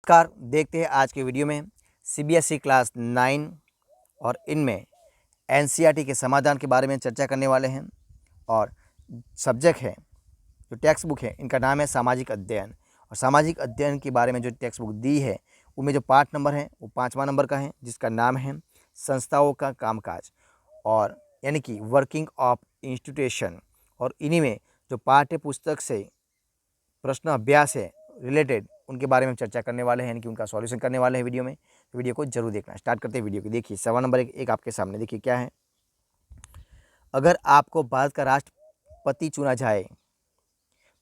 नमस्कार। देखते हैं आज के वीडियो में सीबीएसई क्लास 9 और इनमें एनसीईआरटी के समाधान के बारे में चर्चा करने वाले हैं। और सब्जेक्ट है जो टेक्स्ट बुक है इनका नाम है सामाजिक अध्ययन। और सामाजिक अध्ययन के बारे में जो टेक्स्ट बुक दी है उनमें जो पाठ नंबर है वो 5वां नंबर का है, जिसका नाम है संस्थाओं का कामकाज, और यानी कि वर्किंग ऑफ इंस्टीट्यूशन। और इन्हीं में जो पाठ्य पुस्तक से प्रश्न अभ्यास है रिलेटेड उनके बारे में चर्चा करने वाले हैं, यानी कि उनका सॉल्यूशन करने वाले हैं वीडियो में। तो वीडियो को जरूर देखना। स्टार्ट करते हैं वीडियो को। देखिए सवाल नंबर एक आपके सामने। देखिए क्या है, अगर आपको भारत का राष्ट्रपति चुना जाए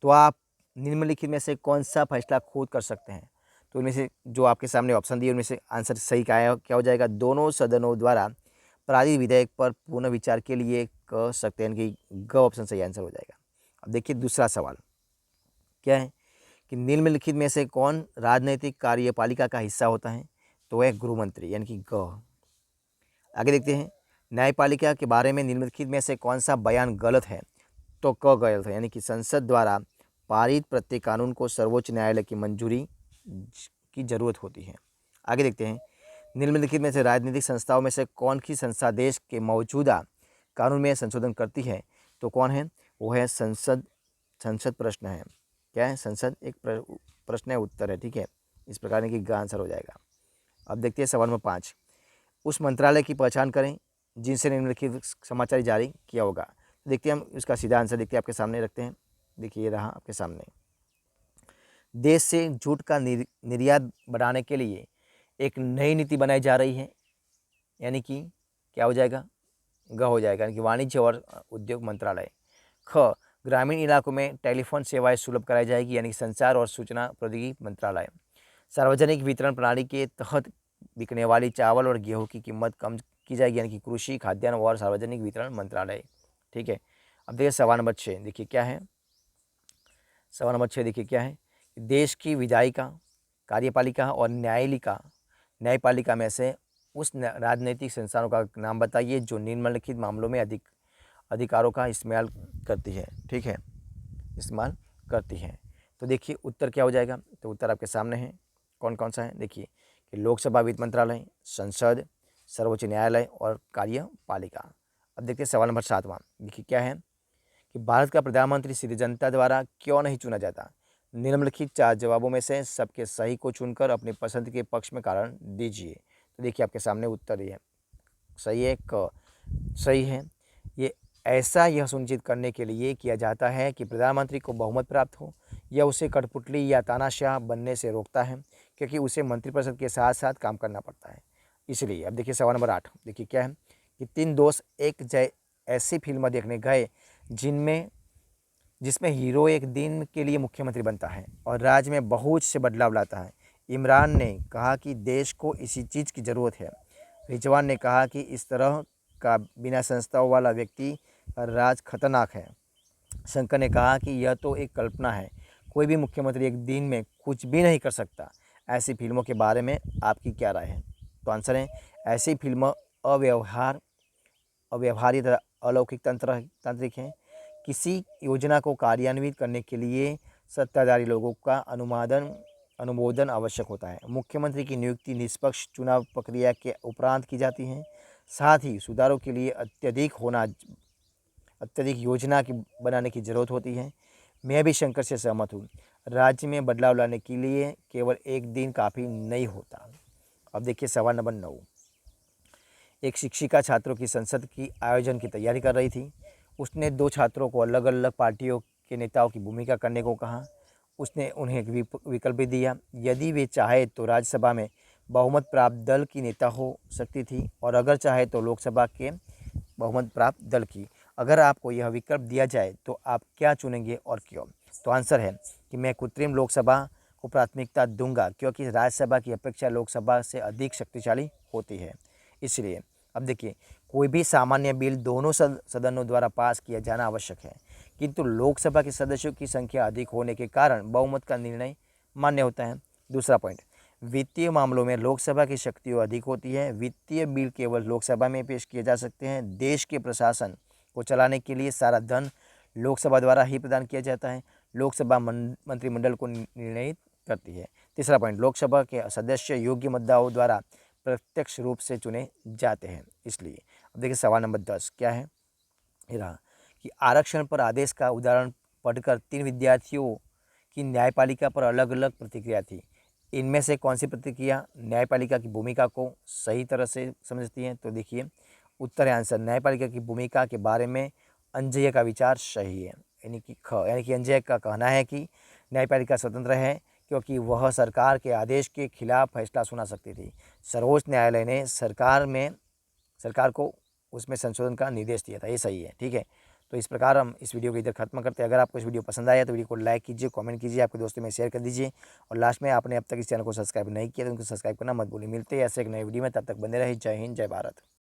तो आप निम्नलिखित में से कौन सा फैसला खुद कर सकते हैं। तो इनमें से जो आपके सामने ऑप्शन दिए उनमें से आंसर सही क्या हो जाएगा, दोनों सदनों द्वारा पारित विधेयक पर पुनः विचार के लिए कह सकते हैं कि ग ऑप्शन सही आंसर हो जाएगा। अब देखिए दूसरा सवाल क्या है कि निम्नलिखित में से कौन राजनीतिक कार्यपालिका का हिस्सा होता है। तो वह गृह मंत्री, यानी कि ग। आगे देखते हैं, न्यायपालिका के बारे में निम्नलिखित में से कौन सा बयान गलत है। तो क गलत है, यानी कि संसद द्वारा पारित प्रत्येक कानून को सर्वोच्च न्यायालय की मंजूरी की जरूरत होती है। आगे देखते हैं, निम्नलिखित में से राजनीतिक संस्थाओं में से कौन की संस्था देश के मौजूदा कानून में संशोधन करती है। तो कौन है, वो है संसद। संसद प्रश्न है, क्या है, संसद एक प्रश्न है, उत्तर है, ठीक है। इस प्रकार की आंसर हो जाएगा। अब देखते हैं सवाल नंबर 5, उस मंत्रालय की पहचान करें जिनसे निम्नलिखित समाचार जारी किया होगा। देखते हैं हम इसका सीधा आंसर देखते हैं, आपके सामने रखते हैं। देखिए ये रहा आपके सामने। देश से जूट का निर्यात बढ़ाने के लिए एक नई नीति बनाई जा रही है, यानी कि क्या हो जाएगा, ग हो जाएगा, यानी कि वाणिज्य और उद्योग मंत्रालय। ख, ग्रामीण इलाकों में टेलीफोन सेवाएं सुलभ कराई जाएगी, यानी कि संचार और सूचना प्रौद्योगिकी मंत्रालय। सार्वजनिक वितरण प्रणाली के तहत बिकने वाली चावल और गेहूं की कीमत कम की जाएगी, यानी कि कृषि खाद्यान्न और सार्वजनिक वितरण मंत्रालय, ठीक है। अब देखिए सवाल नंबर 6, देखिए क्या है, सवाल नंबर 6 देखिए क्या है, देश की विधायिका, कार्यपालिका और न्यायपालिका में से उस राजनीतिक संस्थानों का नाम बताइए जो निम्नलिखित मामलों में अधिकारों का इस्तेमाल करती है, ठीक है, इस्तेमाल करती है। तो देखिए उत्तर क्या हो जाएगा, तो उत्तर आपके सामने है। कौन कौन सा है, देखिए कि लोकसभा वित्त मंत्रालय, संसद, सर्वोच्च न्यायालय और कार्यपालिका। अब देखिए सवाल नंबर 7वां, देखिए क्या है कि भारत का प्रधानमंत्री सीधे जनता द्वारा क्यों नहीं चुना जाता। निम्नलिखित 4 जवाबों में से सबके सही को चुनकर अपनी पसंद के पक्ष में कारण दीजिए। तो देखिए आपके सामने उत्तर ये है, सही है, क सही है। ये ऐसा यह सुनिश्चित करने के लिए किया जाता है कि प्रधानमंत्री को बहुमत प्राप्त हो। यह उसे कठपुतली या तानाशाह बनने से रोकता है, क्योंकि उसे मंत्रिपरिषद के साथ साथ काम करना पड़ता है, इसलिए। अब देखिए सवाल नंबर 8, देखिए क्या है कि 3 दोस्त एक ऐसी फिल्म देखने गए जिसमें हीरो एक दिन के लिए मुख्यमंत्री बनता है और राज्य में बहुत से बदलाव लाता है। इमरान ने कहा कि देश को इसी चीज़ की ज़रूरत है। रिजवान ने कहा कि इस तरह का बिना संस्थाओं वाला व्यक्ति का राज खतरनाक है। शंकर ने कहा कि यह तो एक कल्पना है, कोई भी मुख्यमंत्री एक दिन में कुछ भी नहीं कर सकता। ऐसी फिल्मों के बारे में आपकी क्या राय है। तो आंसर है, ऐसी फिल्म अव्यवहार्य तथा अलौकिक तांत्रिक है। किसी योजना को कार्यान्वित करने के लिए सत्ताधारी लोगों का अनुमोदन आवश्यक होता है। मुख्यमंत्री की नियुक्ति निष्पक्ष चुनाव प्रक्रिया के उपरांत की जाती है। साथ ही सुधारों के लिए अत्यधिक योजना की बनाने की ज़रूरत होती है। मैं भी शंकर से सहमत हूँ, राज्य में बदलाव लाने के लिए केवल एक दिन काफ़ी नहीं होता। अब देखिए सवाल नंबर 9, एक शिक्षिका छात्रों की संसद की आयोजन की तैयारी कर रही थी। उसने 2 छात्रों को अलग अलग पार्टियों के नेताओं की भूमिका करने को कहा। उसने उन्हें एक विकल्प भी दिया, यदि वे चाहे तो राज्यसभा में बहुमत प्राप्त दल की नेता हो सकती थी, और अगर चाहे तो लोकसभा के बहुमत प्राप्त दल की। अगर आपको यह विकल्प दिया जाए तो आप क्या चुनेंगे और क्यों। तो आंसर है कि मैं कृत्रिम लोकसभा को प्राथमिकता दूंगा, क्योंकि राज्यसभा की अपेक्षा लोकसभा से अधिक शक्तिशाली होती है, इसलिए। अब देखिए, कोई भी सामान्य बिल दोनों सदनों द्वारा पास किया जाना आवश्यक है, किंतु लोकसभा के सदस्यों की संख्या अधिक होने के कारण बहुमत का निर्णय मान्य होता है। दूसरा पॉइंट, वित्तीय मामलों में लोकसभा की शक्ति अधिक होती है। वित्तीय बिल केवल लोकसभा में पेश किए जा सकते हैं। देश के प्रशासन को चलाने के लिए सारा धन लोकसभा द्वारा ही प्रदान किया जाता है। लोकसभा मंत्रिमंडल को निर्णयित करती है। तीसरा पॉइंट, लोकसभा के सदस्य योग्य मुद्दाओं द्वारा प्रत्यक्ष रूप से चुने जाते हैं, इसलिए। अब देखिए सवाल नंबर 10 क्या है, ये रहा कि आरक्षण पर आदेश का उदाहरण पढ़कर 3 विद्यार्थियों की न्यायपालिका पर अलग अलग प्रतिक्रिया थी। इनमें से कौन सी प्रतिक्रिया न्यायपालिका की भूमिका को सही तरह से समझती है? तो देखिए उत्तर है आंसर, न्यायपालिका की भूमिका के बारे में अंजय का विचार सही है, यानी कि अंजय का कहना है कि न्यायपालिका स्वतंत्र है क्योंकि वह सरकार के आदेश के खिलाफ फैसला सुना सकती थी। सर्वोच्च न्यायालय ने सरकार को उसमें संशोधन का निर्देश दिया था, ये सही है। ठीक है, तो इस प्रकार हम इस वीडियो को इधर खत्म करते हैं। अगर आपको इस वीडियो पसंद आया तो वीडियो को लाइक कीजिए, कमेंट कीजिए, आपके दोस्तों में शेयर कर दीजिए और लास्ट में आपने अब तक इस चैनल को सब्सक्राइब नहीं किया तो उनको सब्सक्राइब करना मत भूलिए। मिलते हैं ऐसे एक नए वीडियो में, तब तक बने रहिए। जय हिंद, जय भारत।